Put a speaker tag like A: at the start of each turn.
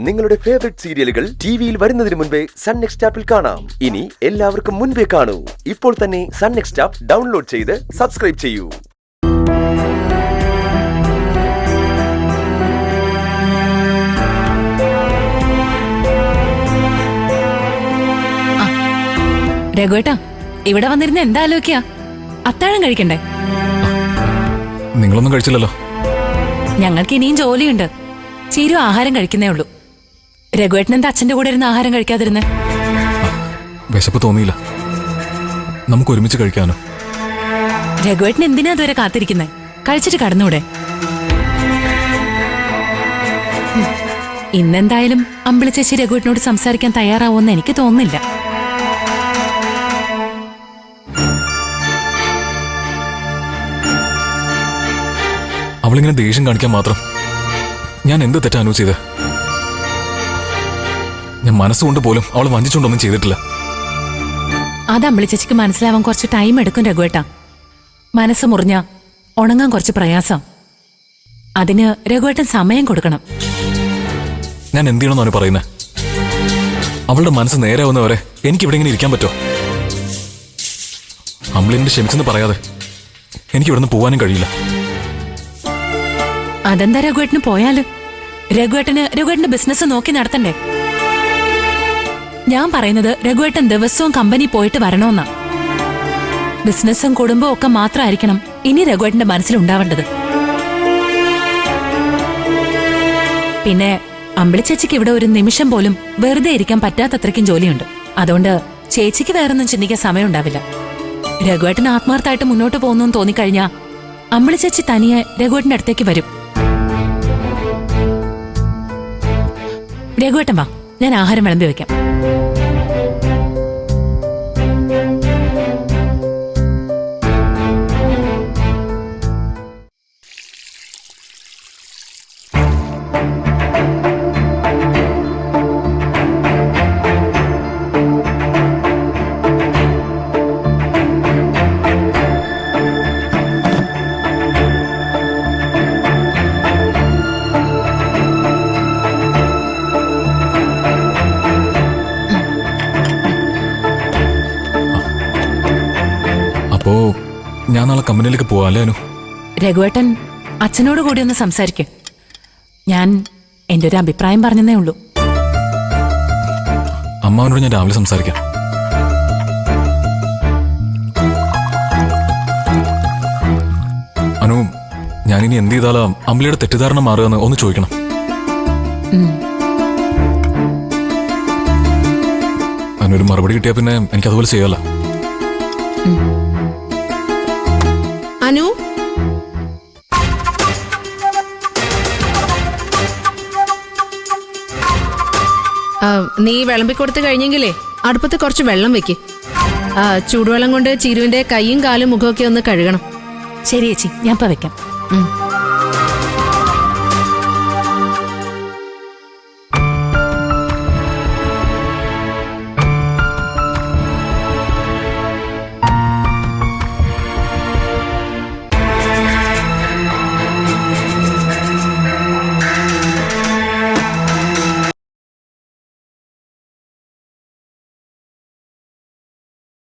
A: നിങ്ങളുടെ ഫേവറേറ്റ് സീരിയലുകൾ ടിവിയിൽ വരുന്നതിന് മുൻപേ സൺ നെക്സ്റ്റ് ആപ്പിൽ കാണാം. ഇനി എല്ലാവർക്കും മുൻപേ കാണൂ. ഇപ്പോൾ തന്നെ സൺ നെക്സ്റ്റ് ആപ്പ് ഡൗൺലോഡ് ചെയ്ത് സബ്സ്ക്രൈബ് ചെയ്യൂ.
B: രഘുവേട്ടാ, ഇവിടെ വന്നിരുന്ന എന്താ ആലോചിക്കാ? അത്താഴം കഴിക്കണ്ടേ?
C: നിങ്ങളൊന്നും കഴിച്ചില്ലല്ലോ.
B: ഞങ്ങൾക്ക് ഇനിയും ജോലിയുണ്ട്. ചീരു ആഹാരം കഴിക്കുന്നേ ഉള്ളൂ. രഘുവേട്ടൻ എന്താ അച്ഛന്റെ കൂടെ ഇരുന്ന് ആഹാരം കഴിക്കാതിരുന്നേ?
C: വിശപ്പ് തോന്നിയില്ല. നമുക്ക് ഒരുമിച്ച് കഴിക്കാനോ?
B: രഘുവേട്ടൻ എന്തിനാ അതുവരെ കാത്തിരിക്കുന്നേ? കഴിച്ചിട്ട് കടന്നൂടെ? ഇന്നെന്തായാലും അമ്പിളി ചേച്ചി രഘുവേട്ടനോട് സംസാരിക്കാൻ തയ്യാറാവുമെന്ന് എനിക്ക് തോന്നുന്നില്ല.
C: അവളിങ്ങനെ ദേഷ്യം കാണിക്കാൻ മാത്രം ഞാൻ എന്ത് തെറ്റാ അനു ചെയ്ത്? ഞാൻ മനസ്സുകൊണ്ട് പോലും അവളെ വഞ്ചിച്ചുകൊണ്ടൊന്നും ചെയ്തിട്ടില്ല.
B: അത് അമ്പിളി ചേച്ചിക്ക് മനസ്സിലാവാൻ കുറച്ച് ടൈം എടുക്കും രഘുവേട്ട. മനസ്സ് മുറിഞ്ഞ ഉണങ്ങാൻ കുറച്ച് പ്രയാസം. അതിന് രഘുവേട്ടൻ സമയം കൊടുക്കണം.
C: ഞാൻ എന്ത് ചെയ്യണമെന്നാണ് പറയുന്നത്? അവളുടെ മനസ്സ് നേരാവുന്നവരെ എനിക്കിവിടെ ഇങ്ങനെ ഇരിക്കാൻ പറ്റുമോ? അമ്പിളിന്റെ ക്ഷമിച്ചെന്ന് പറയാതെ എനിക്ക് ഇവിടുന്ന് പോവാനും കഴിയില്ല.
B: അതെന്താ രഘുവേട്ടന് പോയാല്? രഘുവേട്ടന്റെ ബിസിനസ് നോക്കി നടത്തണ്ടേ? ഞാൻ പറയുന്നത് രഘുവേട്ടൻ ദിവസവും കമ്പനി പോയിട്ട് വരണമെന്നാ. ബിസിനസ്സും കുടുംബവും ഒക്കെ മാത്രമായിരിക്കണം ഇനി രഘുവേട്ടന്റെ മനസ്സിലുണ്ടാവേണ്ടത്. പിന്നെ അമ്പിളി ചേച്ചിക്ക് ഇവിടെ ഒരു നിമിഷം പോലും വെറുതെ ഇരിക്കാൻ പറ്റാത്തത്രയ്ക്കും ജോലിയുണ്ട്. അതുകൊണ്ട് ചേച്ചിക്ക് വേറൊന്നും ചിന്തിക്കാൻ സമയം ഉണ്ടാവില്ല. രഘുവേട്ടൻ ആത്മാർത്ഥമായിട്ട് മുന്നോട്ട് പോകുന്നു തോന്നിക്കഴിഞ്ഞാ അമ്പിളി ചേച്ചി തനിയെ രഘുവേട്ടന്റെ അടുത്തേക്ക് വരും. രഘുവേട്ടൻ വാ, ഞാൻ ആഹാരം വിളമ്പി വെക്കാം.
C: അപ്പോ ഞാൻ നാളെ കമ്പനിയിലേക്ക് പോവാ അല്ലേ അനു?
B: രഘുവേട്ടൻ അച്ഛനോട് കൂടി ഒന്ന് സംസാരിക്കും. ഞാൻ എന്റെ ഒരു അഭിപ്രായം പറഞ്ഞതേ ഉള്ളൂ.
C: അമ്മാവനോട് ഞാൻ രാവിലെ സംസാരിക്കാം. അനു, ഞാനിനി എന്ത് ചെയ്താലാ അമ്പിളിയുടെ തെറ്റിദ്ധാരണ മാറുകയെന്ന് ഒന്ന് ചോദിക്കണം. അതിനൊരു മറുപടി കിട്ടിയാ പിന്നെ എനിക്കതുപോലെ ചെയ്യാലോ.
D: അനു, നീ വിളമ്പിക്കൊടുത്ത് കഴിഞ്ഞെങ്കിലേ അടുപ്പത്ത് കുറച്ച് വെള്ളം വെക്ക്. ചൂടുവെള്ളം കൊണ്ട് ചിരുവിന്റെ കൈയും കാലും മുഖമൊക്കെ ഒന്ന് കഴുകണം.
B: ശരി ചേച്ചി, ഞാൻ ഇപ്പൊ വെക്കാം.